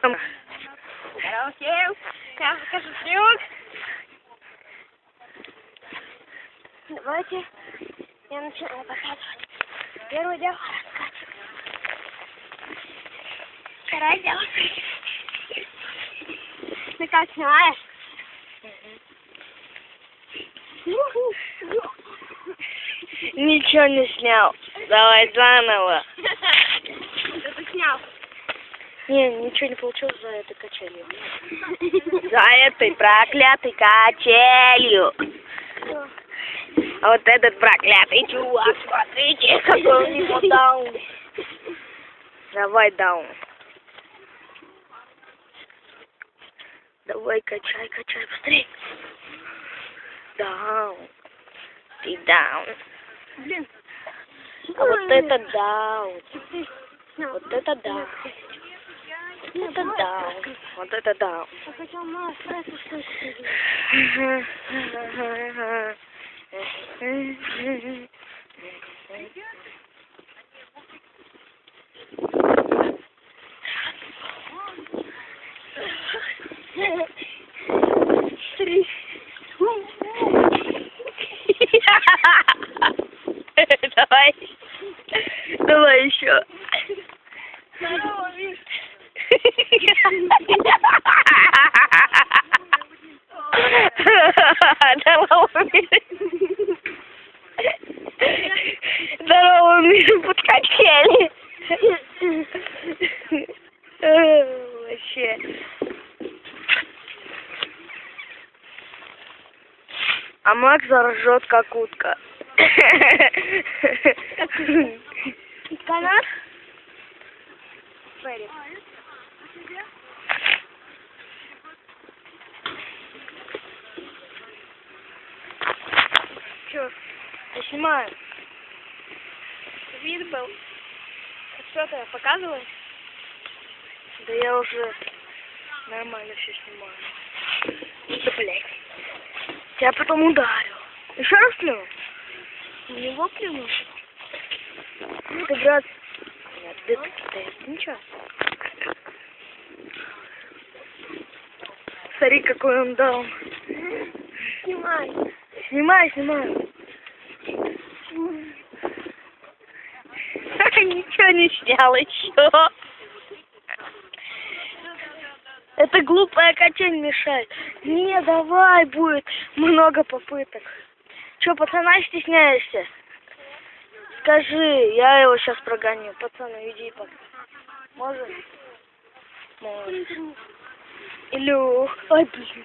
Здорово всем. Я покажу трюк. Давайте я начинаю показывать. Первое дело раскачивать. Второе дело. Ты как снимаешь? Ничего не снял. Давай заново. Что ты снял? Не, ничего не получилось за этой качелью. За этой проклятой качелью. А вот этот проклятый чувак, смотрите, какой у него даун. Давай даун. Давай качай, качай, быстрей. Даун. Ты даун. Блин. А вот это даун. Вот это даун. Вот это даун. Вот это даун. Я хотел мало стресса, что Три. Давай. Давай еще. Здорово, Миш. Здорово, Миш. Здорово, Миш, под качели. Вообще. А Макс заржет, как утка. Канат? Ферри. Чё? Я снимаю. Вид был. Что ты показываешь? Да я уже нормально все снимаю. Да, блядь. Я потом ударю. Еще раз плюну? У него плюнул. Ты, брат... Нет, где ты кидаешь? Ничего. Смотри, какой он дал. Снимай. Снимай, снимай. Ничего не снял еще. Это глупая качель мешает. Не, давай, будет много попыток. Че, пацана, стесняешься? Скажи, я его сейчас прогоню. Пацаны, иди пока. Может? Может. Илюх. Ой, блин.